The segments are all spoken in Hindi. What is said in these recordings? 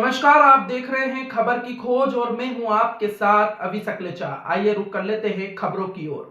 नमस्कार, आप देख रहे हैं खबर की खोज और मैं हूं आपके साथ अभी सकलेचा। आइए रुक कर लेते हैं खबरों की ओर।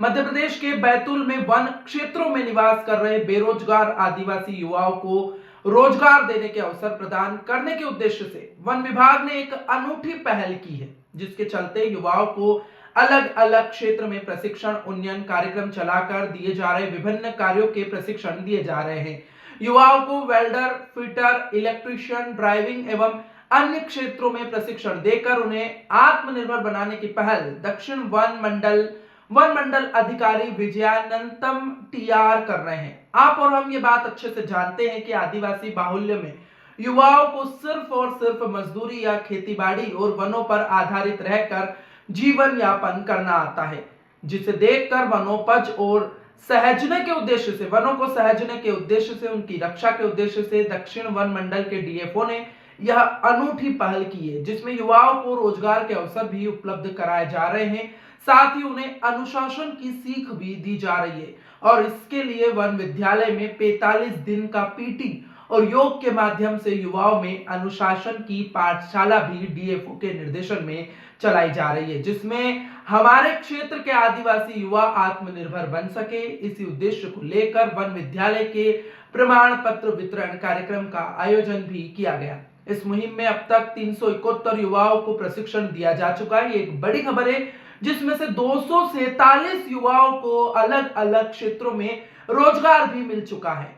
मध्य प्रदेश के बैतूल में वन क्षेत्रों में निवास कर रहे बेरोजगार आदिवासी युवाओं को रोजगार देने के अवसर प्रदान करने के उद्देश्य से वन विभाग ने एक अनूठी पहल की है, जिसके चलते युवाओं को अलग अलग क्षेत्र में प्रशिक्षण उन्नयन कार्यक्रम चलाकर दिए जा रहे विभिन्न कार्यों के प्रशिक्षण दिए जा रहे हैं। युवाओं को वेल्डर, फिटर, इलेक्ट्रीशियन, ड्राइविंग एवं अन्य क्षेत्रों में प्रशिक्षण देकर उन्हें आत्मनिर्भर बनाने की पहल दक्षिण वन मंडल अधिकारी विजयानंतम टीआर कर रहे हैं। आप और हम ये बात अच्छे से जानते हैं कि आदिवासी बाहुल्य में युवाओं को सिर्फ और सिर्फ मजदूरी या खेतीबाड़ी और वनों पर आधारित रहकर जीवन यापन करना आता है, जिसे देखकर वनोपज और सहजने के उद्देश्य से वनों को सहजने के उद्देश्य से उनकी रक्षा के उद्देश्य से दक्षिण वन मंडल के डीएफओ ने यह अनूठी पहल की है, जिसमें युवाओं को रोजगार के अवसर भी उपलब्ध कराए जा रहे हैं। साथ ही उन्हें अनुशासन की सीख भी दी जा रही है और इसके लिए वन विद्यालय में 45 दिन का पीटी और योग के माध्यम से युवाओं में अनुशासन की पाठशाला भी डीएफओ के निर्देशन में चलाई जा रही है, जिसमें हमारे क्षेत्र के आदिवासी युवा आत्मनिर्भर बन सके। इसी उद्देश्य को लेकर वन विद्यालय के प्रमाण पत्र वितरण कार्यक्रम का आयोजन भी किया गया। इस मुहिम में अब तक 371 युवाओं को प्रशिक्षण दिया जा चुका है। ये एक बड़ी खबर है, जिसमें से 247 युवाओं को अलग अलग क्षेत्रों में रोजगार भी मिल चुका है।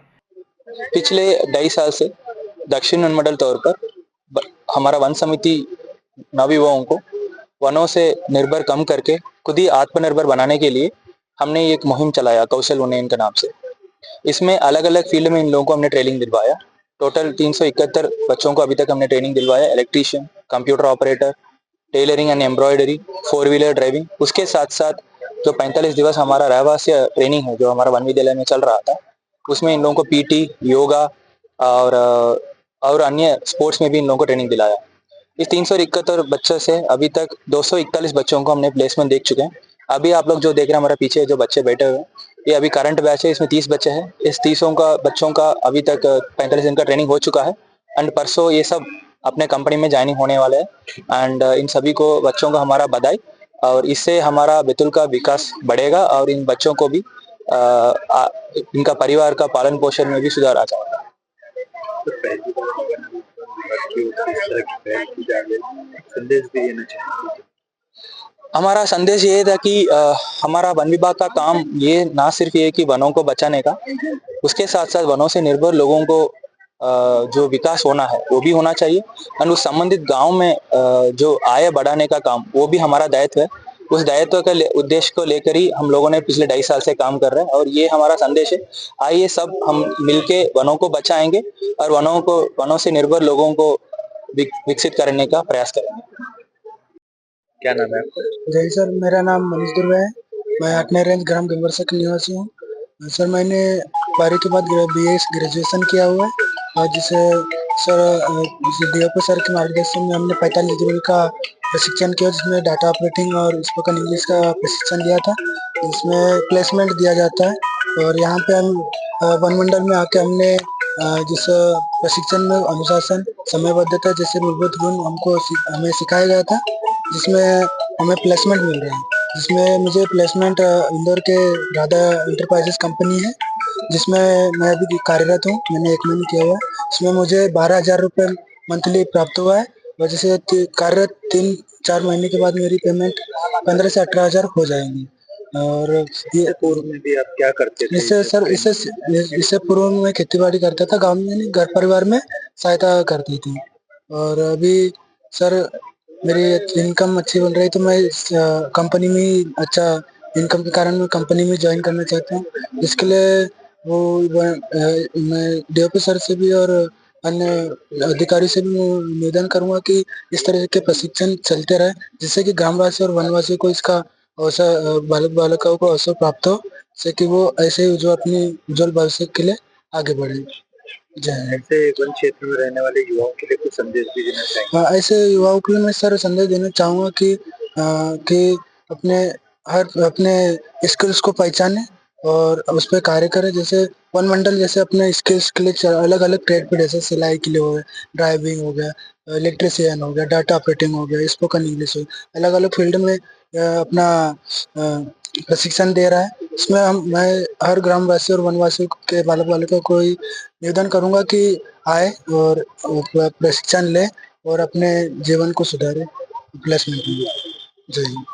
पिछले 2.5 साल से दक्षिण अनुमंडल तौर पर हमारा वन समिति नवयुवाओं को वनों से निर्भर कम करके खुद ही आत्मनिर्भर बनाने के लिए हमने एक मुहिम चलाया कौशल उन्नयन के नाम से। इसमें अलग अलग फील्ड में इन लोगों को हमने ट्रेनिंग दिलवाया। टोटल 371 बच्चों को अभी तक हमने ट्रेनिंग दिलवाया। Electrician, computer operator, tailoring and embroidery, 4 wheeler driving. उसके साथ साथ जो 45 दिवस हमारा रहवासी ट्रेनिंग है जो हमारा वन विद्यालय में चल रहा था, उसमें इन लोगों को पीटी, योगा और अन्य स्पोर्ट्स में भी इन लोगों को ट्रेनिंग दिलाया। इस 371 बच्चों से अभी तक 241 बच्चों को हमने प्लेसमेंट देख चुके हैं। अभी आप लोग जो देख रहे हैं हमारे पीछे जो बच्चे बैठे हुए हैं, ये अभी करंट बैच है, इसमें 30 बच्चे हैं। इस 30 बच्चों का अभी तक 45 दिन का ट्रेनिंग हो चुका है एंड परसों ये सब अपने कंपनी में ज्वाइनिंग होने वाले हैं। एंड इन सभी को बच्चों को हमारा बधाई, और इससे हमारा बैतूल का विकास बढ़ेगा और इन बच्चों को भी इनका परिवार का पालन पोषण में भी सुधार आ जाएगा। हमारा संदेश ये था कि हमारा वन विभाग का काम ये ना सिर्फ ये कि वनों को बचाने का, उसके साथ साथ वनों से निर्भर लोगों को जो विकास होना है वो भी होना चाहिए और उस संबंधित गांव में जो आय बढ़ाने का काम वो भी हमारा दायित्व है। उस दायित्व के उद्देश्य को लेकर ही हम लोगों ने पिछले 2.5 साल से काम कर रहे हैं और ये हमारा संदेश है। आइए सब हम मिलके वनों को बचाएंगे और वनों से निर्भर लोगों को विकसित करने का प्रयास करेंगे। क्या नाम है आपका? जय सर, मेरा नाम मनीष दुर्वे है। मैं आठनेर रेंज ग्राम गंगवरसा के निवासी हूँ। सर, मैंने 12वीं के बाद बीए ग्रेजुएशन किया हुआ है और जिसे सर डीएफओ सर के मार्गदर्शन में हमने 45 दिन का प्रशिक्षण किया, जिसमें डाटा ऑपरेटिंग और स्पोकन इंग्लिश का प्रशिक्षण लिया था। इसमें प्लेसमेंट दिया जाता है और यहाँ पे हम वन मंडल में आके हमने जिस प्रशिक्षण में अनुशासन, समयबद्धता जैसे मूलभूत गुण हमें सिखाया गया था, जिसमें हमें प्लेसमेंट मिल रहा है। जिसमें मुझे प्लेसमेंट इंदौर के राधा इंटरप्राइजेस कंपनी है, जिसमें मैं अभी कार्यरत हूँ। मैंने 1 महीने किया हुआ है। इसमें मुझे 12,000 रुपये मंथली प्राप्त हुआ है। वजह से कार्यरत 3-4 महीने के बाद मेरी पेमेंट 15 से 18,000 हो जाएगी। और ये पूर्व में भी आप क्या करते थे? इससे पूर्व में खेती-बाड़ी करता था, गाँव में घर परिवार में सहायता करती थी। और अभी सर मेरी इनकम अच्छी बन रही, तो मैं कंपनी में अच्छा इनकम के कारण मैं कंपनी में ज्वाइन करना चाहता हूँ। इसके लिए मैं डीएफओ सर से भी और अन्य अधिकारी से भी निवेदन करूंगा कि इस तरह के प्रशिक्षण चलते रहे, जिससे कि ग्रामवासी और वनवासियों को इसका अवसर, बालकों को अवसर प्राप्त हो, जिससे कि वो ऐसे ही अपनी उज्जवल भविष्य के लिए आगे बढ़े। ऐसे वन क्षेत्र में रहने वाले युवाओं के लिए कुछ संदेश भी देना चाहिए? ऐसे युवाओं के लिए मैं सर संदेश देना चाहूँगा कि अपने स्किल्स को पहचाने और उस पर कार्य करें। जैसे वन मंडल जैसे अपने स्किल्स के लिए अलग अलग ट्रेड पे, जैसे सिलाई के लिए हो गया, ड्राइविंग हो गया, इलेक्ट्रिशियन हो गया, डाटा ऑपरेटिंग हो गया, स्पोकन इंग्लिश हो गया, अलग अलग फील्ड में अपना प्रशिक्षण दे रहा है। इसमें मैं हर ग्रामवासी और वनवासी के बालक बालिका को निवेदन करूंगा कि आए और प्रशिक्षण ले और अपने जीवन को सुधारे, प्लेसमेंट में। जय हिंद।